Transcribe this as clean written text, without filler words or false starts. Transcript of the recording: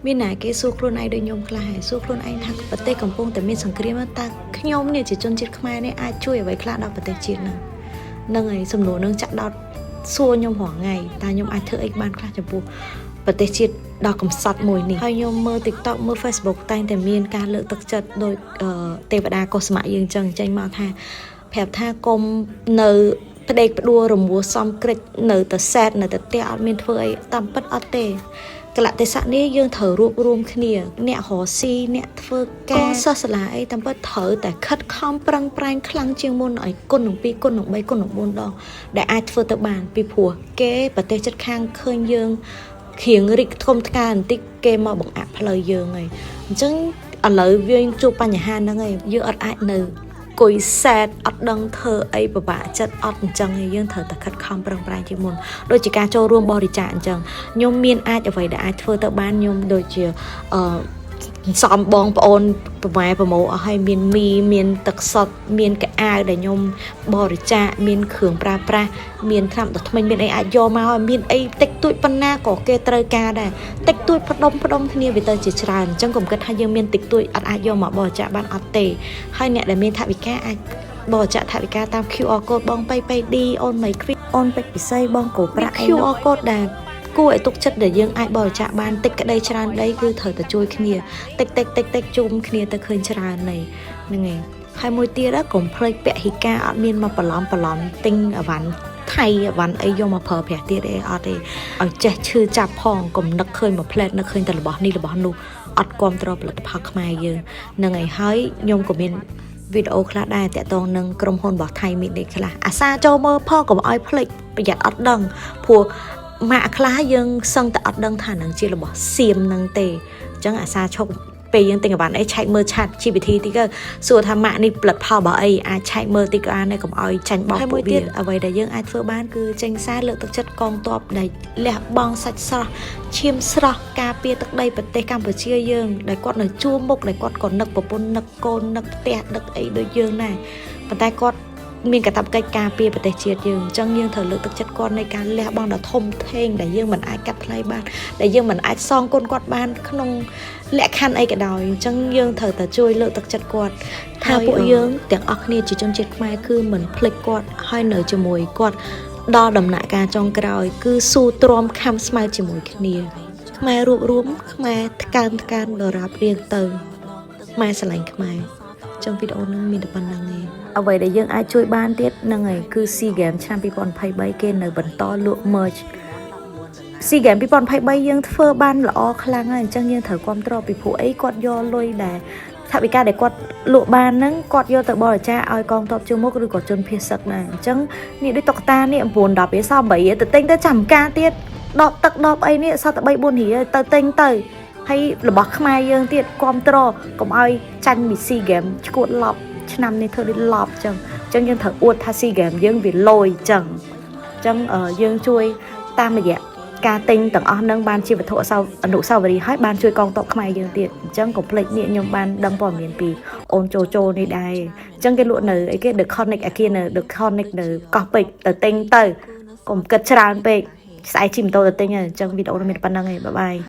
មានណាគេសួរខ្លួនឯងដូចខ្ញុំខ្លះហើយសួរខ្លួនឯងថាប្រទេសកំពុងតែមានសង្គ្រាមតើខ្ញុំនេះជាជនជាតិខ្មែរនេះអាចជួយអ្វីខ្លះដល់ប្រទេសជាតិហ្នឹងហើយសំណួរនឹងចាក់ដោតសួរខ្ញុំរាល់ថ្ងៃតើខ្ញុំអាចធ្វើអីបានខ្លះចំពោះប្រទេសជាតិដល់កំសត់មួយនេះហើយខ្ញុំមើល TikTok មើល Facebook តែងតែមានការលើកទឹកចិត្តដោយទេវតាកុសមៈយើងចឹងចេញមកថាប្រាប់ថាកុំនៅផ្ដេកផ្ដួលរមួលសំក្រិចនៅតែសែតនៅតែផ្ទះអត់មានធ្វើអីតាមពិតអត់ទេកលៈទេសៈនេះយើងត្រូវរួបរวมគ្នាអ្នករស់ស៊ីអ្នកធ្វើការសិស្សសាលាអីតាមពិតត្រូវតែខិតខំប្រឹងប្រែងខ្លាំងជាងមុនឲ្យគុណនឹង2គុណនឹង3គុណនឹង4ដងដែលអាចធ្វើទៅបានពីព្រោះគេប្រទេសជិតខាងឃើញយើងខៀងរិចធំថ្កាបន្តិចគេមកបង្អាក់ផ្លូវយើងហើយអញ្ចឹងឥឡូវយើងជួបបញ្ហាហ្នឹងហើយយើងអត់អាចនៅគួយសែតអត់ដឹងធ្វើអីពិបាកចិត្តអត់អញ្ចឹងយើងត្រូវតែខិតខំប្រឹងប្រែងជាមុនដូចជាការចូលរួមបរិច្ចាគអញ្ចឹងខ្ញុំមានអាចអ្វីដែលអាចធ្វើទៅបានខ្ញុំដូចជាសំបងប្អូនប្រម៉ែប្រមោអស់ហើយមានមីមានទឹកសុទ្ធមានកៅអៅដែលខ្ញុំបរិច្ចាគមានគ្រឿងប្រើប្រាស់មានថ្នាំដុសធ្មេញមានអីអាចយកមកឲ្យមានអីតិចតួចប៉ុណ្ណាក៏គេត្រូវការដែរតិចតួចផ្ដុំគ្នាវាទៅជាច្រើនអញ្ចឹងកុំគិតថាយើងមានតិចតួចអត់អាចយកមកបរិច្ចាគបានអត់ទេហើយអ្នកដែលមានថវិកាអាចបរិច្ចាគថវិកាតាម QR code បងប៉ៃឌីអូនមីគ្វីអូនពេជ្រពិសីបងកូប្រាក់ QR code ដែលគួរឲ្យទុកចិត្តដែលយើងអាចបរិច្ចាគបានតិចក្តីច្រើនដីគឺត្រូវតែជួយគ្នាតិចជុំគ្នាទៅឃើញច្រើនហ្នឹងឯងហើយមួយទៀតកុំភ្លេចពហិការអត់មានមកបន្លំទិញអវ៉ាន់ថៃអវ៉ាន់អីយកមកប្រើប្រាស់ទៀតអីអត់ទេឲ្យចេះឈឺចាប់ផងកុំនឹកឃើញមកផ្លែតនឹកឃើញតែរបស់នេះរបស់នោះអត់គ្រប់ត្រផលិតផលខ្មែរយើងហ្នឹងឯងហើយខ្ញុំក៏មានវីដេអូខ្លះដែរតាក់ទងនឹងក្រុមហ៊ុនរបស់ថៃមីនេះខ្លះអាសាចូលមើលផងកុំឲ្យភ្លេចប្រយ័ត្នអត់ដឹងព្រោះម៉ាក់ខ្លះយើងសឹងតែអត់ដឹងថានឹងជារបស់សៀមនឹងទេអញ្ចឹងអាសាឈប់ពេលយើងទិញអវ៉ាន់អីឆែកមើលឆាត GPT ទីក៏សួរថាម៉ាក់នេះផលិតផលរបស់អីអាចឆែកមើលទីក៏អានដែរកុំឲ្យចាញ់បោកពួកវាអ្វីដែលយើងអាចធ្វើបានគឺចេញសារលើកទឹកចិត្តកងទ័ពដែលលះបង់សាច់ស្រស់ឈាមស្រស់ការពារទឹកដីប្រទេសកម្ពុជាយើងដែលគាត់នៅជួរមុខដែលគាត់ក៏នឹកប្រពន្ធនឹកកូននឹកផ្ទះនឹកអីដូចយើងដែរប៉ុន្តែគាត់មានកាតព្វកិច្ចការពារប្រទេសជាតិយើងអញ្ចឹងយើងត្រូវលើកទឹកចិត្តគាត់នៃការលះបង់ដ៏ធំធេងដែលយើងមិនអាចកាត់ថ្លៃបានដែលយើងមិនអាចសងគុណគាត់បានក្នុងលក្ខខណ្ឌអីក៏ដោយអញ្ចឹងយើងត្រូវតែជួយលើកទឹកចិត្តគាត់ថាពួកយើងទាំងអស់គ្នាជាជនជាតិខ្មែរគឺមិនភ្លេចគាត់ហើយនៅជាមួយគាត់ដល់ដំណាក់កាលចុងក្រោយគឺស៊ូទ្រាំខំស្មៅជាមួយគ្នាខ្មែររួបរวมខ្មែរថ្កើងដរាបរៀងទៅខ្មែរស្រឡាញ់ខ្មែរtrong video នឹងមានតែប៉ុណ្្នឹងឯងអ្វីដែលយើងអាចជួយបានទៀតហ្នឹងហើយគឺ SEA Games ឆ្នាំ2023គេនៅបន្តលក់ merch SEA Games 2023យើងធ្វើបានល្អខ្លាំងហើយអញ្ចឹងយើងត្រូវគ្រប់គ្រងពីព្រោះអីគាត់យកលុយដែលថវិកាដែលគាត់លក់បានហ្នឹងគាត់យកទៅបរិច្ចាគឲ្យកងទ័ពជើងមុខឬក៏ជនភៀសសឹកដែរអញ្ចឹងនេះដូចតុក្កតានេះ9 10រៀលសល់8រៀលទៅទិញទៅចាំការទៀតដបទឹកដបអីនេះសល់តែ3 4រៀលទៅទិញទៅហើយរបស់ខ្មែរយើងទៀតគ្រប់ត្រកុំឲ្យចាញ់ពី SEA Games ឈួតឡប់ឆ្នាំនេះធ្វើដូចឡប់ចឹងយើងត្រូវអួតថា SEA Games យើងវាលយចឹងយើងជួយតាមរយៈការទិញទាំងអស់នឹងបានជាវត្ថុអនុស្សាវរីយ៍ហើយបានជួយកងទ័ពខ្មែរយើងទៀតអញ្ចឹងកុំភ្លេចនេះខ្ញុំបានដឹងព័ត៌មានពីអូនជោនេះដែរអញ្ចឹងគេលក់នៅអីគេ The Conic អាគារនៅ The Conic នៅកោះពេជ្រទៅទិញទៅកុំគិតច្រើនពេកស្អែកជិះម៉ូតូទៅទិញអញ្ចឹងវីដេអូនេះមានប៉ុណ្្នឹងឯងបាយ